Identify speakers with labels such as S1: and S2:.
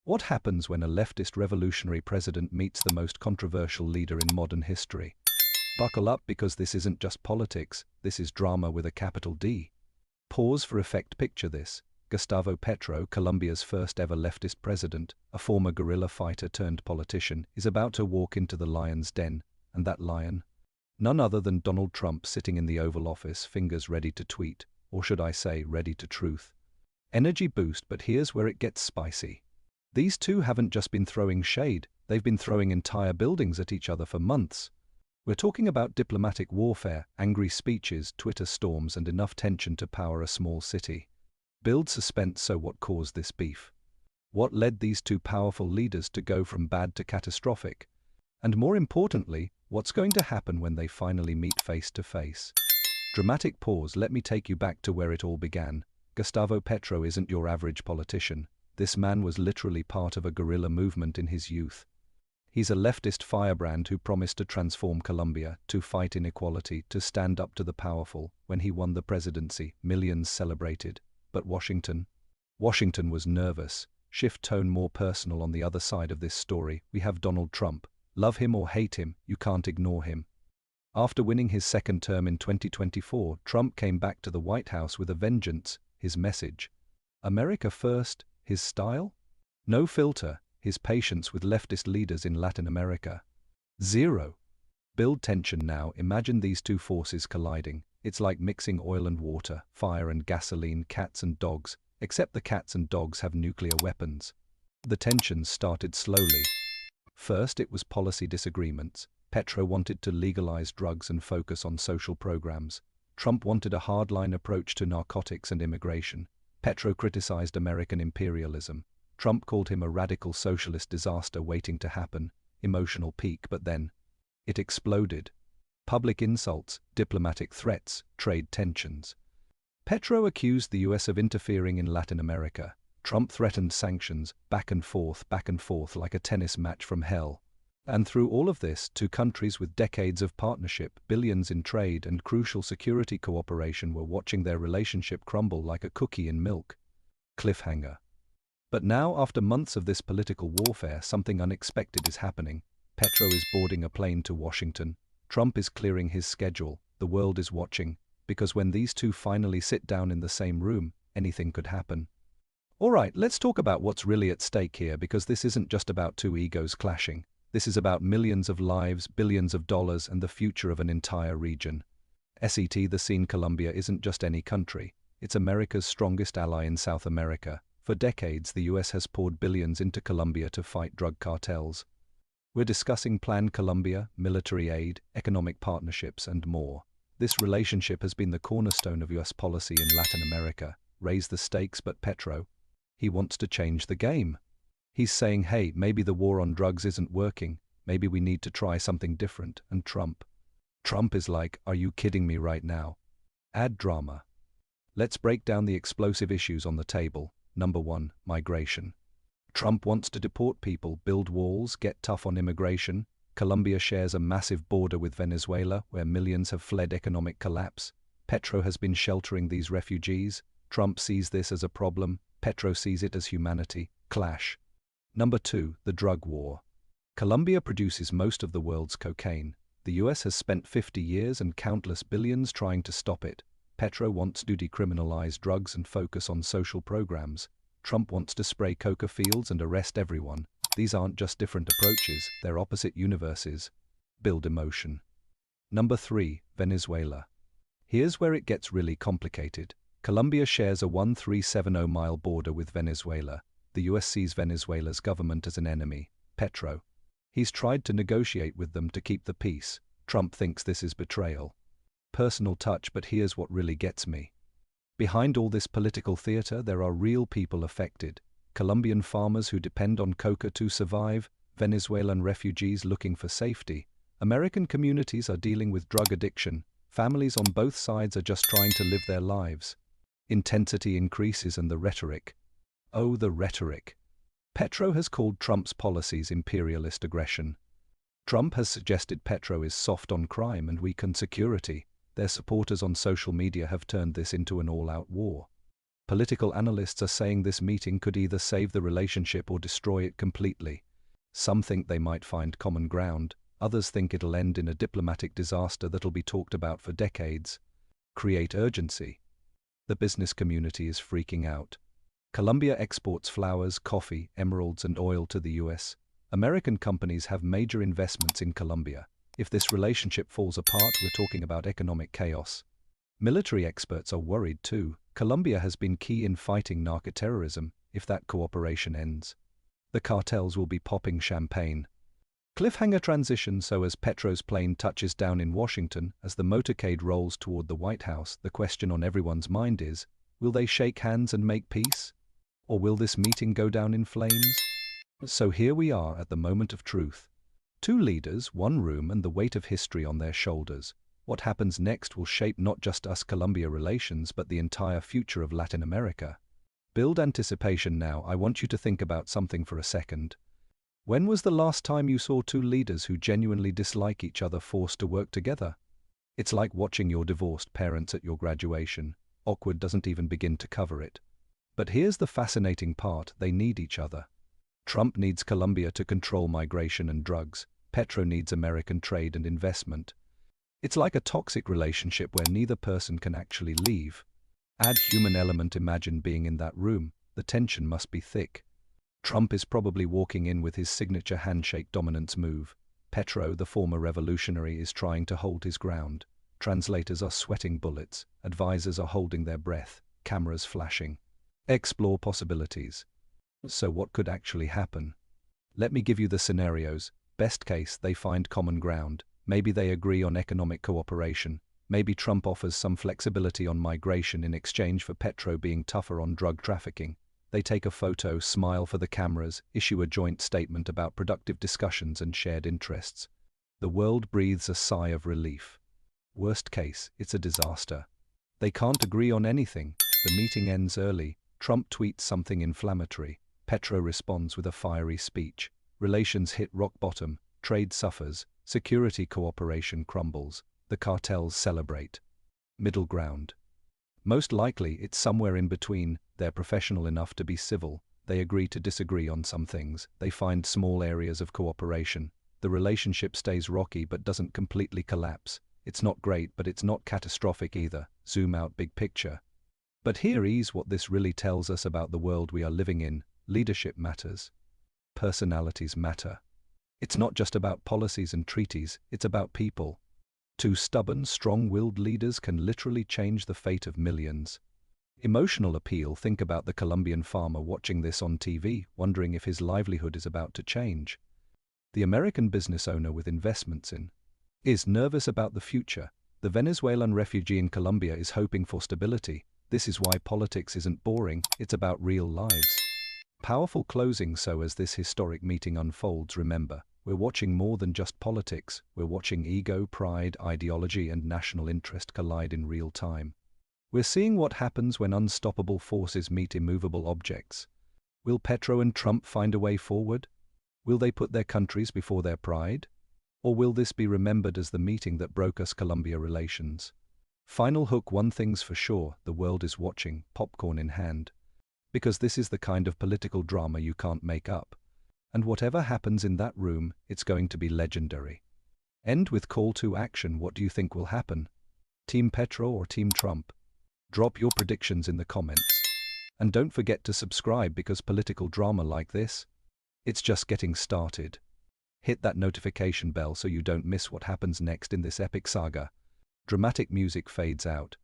S1: What happens when a leftist revolutionary president meets the most controversial leader in modern history? Buckle up, because this isn't just politics, this is drama with a capital D. Pause for effect. Picture this. Gustavo Petro, Colombia's first ever leftist president, a former guerrilla fighter turned politician, is about to walk into the lion's den, and that lion? None other than Donald Trump, sitting in the Oval Office, fingers ready to tweet, or should I say, ready to truth. Energy boost, but here's where it gets spicy. These two haven't just been throwing shade, they've been throwing entire buildings at each other for months. We're talking about diplomatic warfare, angry speeches, Twitter storms, and enough tension to power a small city. Build suspense. So what caused this beef? What led these two powerful leaders to go from bad to catastrophic? And more importantly, what's going to happen when they finally meet face to face? Dramatic pause. Let me take you back to where it all began. Gustavo Petro isn't your average politician. This man was literally part of a guerrilla movement in his youth. He's a leftist firebrand who promised to transform Colombia, to fight inequality, to stand up to the powerful. When he won the presidency, millions celebrated. But Washington was nervous. Shift tone. More personal. On the other side of this story, we have Donald Trump. Love him or hate him, you can't ignore him. After winning his second term in 2024, Trump came back to the White House with a vengeance. His message: America first. His style? No filter. His patience with leftist leaders in Latin America: zero. Build tension now. Imagine these two forces colliding. It's like mixing oil and water, fire and gasoline, cats and dogs, except the cats and dogs have nuclear weapons. The tensions started slowly. First, it was policy disagreements. Petro wanted to legalize drugs and focus on social programs. Trump wanted a hardline approach to narcotics and immigration. Petro criticized American imperialism. Trump called him a radical socialist disaster waiting to happen. Emotional peak, but then it exploded. Public insults, diplomatic threats, trade tensions. Petro accused the US of interfering in Latin America. Trump threatened sanctions, back and forth like a tennis match from hell. And through all of this, two countries with decades of partnership, billions in trade, and crucial security cooperation were watching their relationship crumble like a cookie in milk. Cliffhanger. But now, after months of this political warfare, something unexpected is happening. Petro is boarding a plane to Washington. Trump is clearing his schedule. The world is watching, because when these two finally sit down in the same room, anything could happen. Alright, let's talk about what's really at stake here, because this isn't just about two egos clashing. This is about millions of lives, billions of dollars, and the future of an entire region. Set the scene. Colombia isn't just any country. It's America's strongest ally in South America. For decades, the US has poured billions into Colombia to fight drug cartels. We're discussing Plan Colombia, military aid, economic partnerships, and more. This relationship has been the cornerstone of US policy in Latin America. Raise the stakes. But Petro, he wants to change the game. He's saying, hey, maybe the war on drugs isn't working, maybe we need to try something different. And Trump is like, are you kidding me right now? Add drama. Let's break down the explosive issues on the table. Number 1, migration. Trump wants to deport people, build walls, get tough on immigration. Colombia shares a massive border with Venezuela, where millions have fled economic collapse. Petro has been sheltering these refugees. Trump sees this as a problem. Petro sees it as humanity. Clash. Number 2, the drug war. Colombia produces most of the world's cocaine. The US has spent 50 years and countless billions trying to stop it. Petro wants to decriminalize drugs and focus on social programs. Trump wants to spray coca fields and arrest everyone. These aren't just different approaches, they're opposite universes. Build emotion. Number 3, Venezuela. Here's where it gets really complicated. Colombia shares a 1,370-mile border with Venezuela. The US sees Venezuela's government as an enemy. Petro, he's tried to negotiate with them to keep the peace. Trump thinks this is betrayal. Personal touch, but here's what really gets me. Behind all this political theater, there are real people affected. Colombian farmers who depend on coca to survive, Venezuelan refugees looking for safety. American communities are dealing with drug addiction. Families on both sides are just trying to live their lives. Intensity increases, and the rhetoric. Oh, the rhetoric. Petro has called Trump's policies imperialist aggression. Trump has suggested Petro is soft on crime and weak on security. Their supporters on social media have turned this into an all-out war. Political analysts are saying this meeting could either save the relationship or destroy it completely. Some think they might find common ground, others think it'll end in a diplomatic disaster that'll be talked about for decades. Create urgency. The business community is freaking out. Colombia exports flowers, coffee, emeralds, and oil to the US. American companies have major investments in Colombia. If this relationship falls apart, we're talking about economic chaos. Military experts are worried too. Colombia has been key in fighting narco-terrorism. If that cooperation ends, the cartels will be popping champagne. Cliffhanger transition. So as Petro's plane touches down in Washington, as the motorcade rolls toward the White House, the question on everyone's mind is, will they shake hands and make peace? Or will this meeting go down in flames? So here we are at the moment of truth. Two leaders, one room, and the weight of history on their shoulders. What happens next will shape not just US-Colombia relations but the entire future of Latin America. Build anticipation now. I want you to think about something for a second. When was the last time you saw two leaders who genuinely dislike each other forced to work together? It's like watching your divorced parents at your graduation. Awkward doesn't even begin to cover it. But here's the fascinating part: they need each other. Trump needs Colombia to control migration and drugs. Petro needs American trade and investment. It's like a toxic relationship where neither person can actually leave. Add human element. Imagine being in that room. The tension must be thick. Trump is probably walking in with his signature handshake dominance move. Petro, the former revolutionary, is trying to hold his ground. Translators are sweating bullets. Advisors are holding their breath. Cameras flashing. Explore possibilities. So what could actually happen? Let me give you the scenarios. Best case, they find common ground. Maybe they agree on economic cooperation. Maybe Trump offers some flexibility on migration in exchange for Petro being tougher on drug trafficking. They take a photo, smile for the cameras, issue a joint statement about productive discussions and shared interests. The world breathes a sigh of relief. Worst case, it's a disaster. They can't agree on anything. The meeting ends early. Trump tweets something inflammatory. Petro responds with a fiery speech. Relations hit rock bottom. Trade suffers. Security cooperation crumbles. The cartels celebrate. Middle ground. Most likely, it's somewhere in between. They're professional enough to be civil. They agree to disagree on some things. They find small areas of cooperation. The relationship stays rocky but doesn't completely collapse. It's not great, but it's not catastrophic either. Zoom out, big picture. But here is what this really tells us about the world we are living in. Leadership matters. Personalities matter. It's not just about policies and treaties, it's about people. Two stubborn, strong-willed leaders can literally change the fate of millions. Emotional appeal. Think about the Colombian farmer watching this on TV, wondering if his livelihood is about to change. The American business owner with investments in is nervous about the future. The Venezuelan refugee in Colombia is hoping for stability. This is why politics isn't boring, it's about real lives. Powerful closing. So as this historic meeting unfolds, remember, we're watching more than just politics. We're watching ego, pride, ideology, and national interest collide in real time. We're seeing what happens when unstoppable forces meet immovable objects. Will Petro and Trump find a way forward? Will they put their countries before their pride? Or will this be remembered as the meeting that broke US-Colombia relations? Final hook. One thing's for sure, the world is watching, popcorn in hand. Because this is the kind of political drama you can't make up. And whatever happens in that room, it's going to be legendary. End with call to action. What do you think will happen? Team Petro or Team Trump? Drop your predictions in the comments. And don't forget to subscribe, because political drama like this, it's just getting started. Hit that notification bell so you don't miss what happens next in this epic saga. Dramatic music fades out.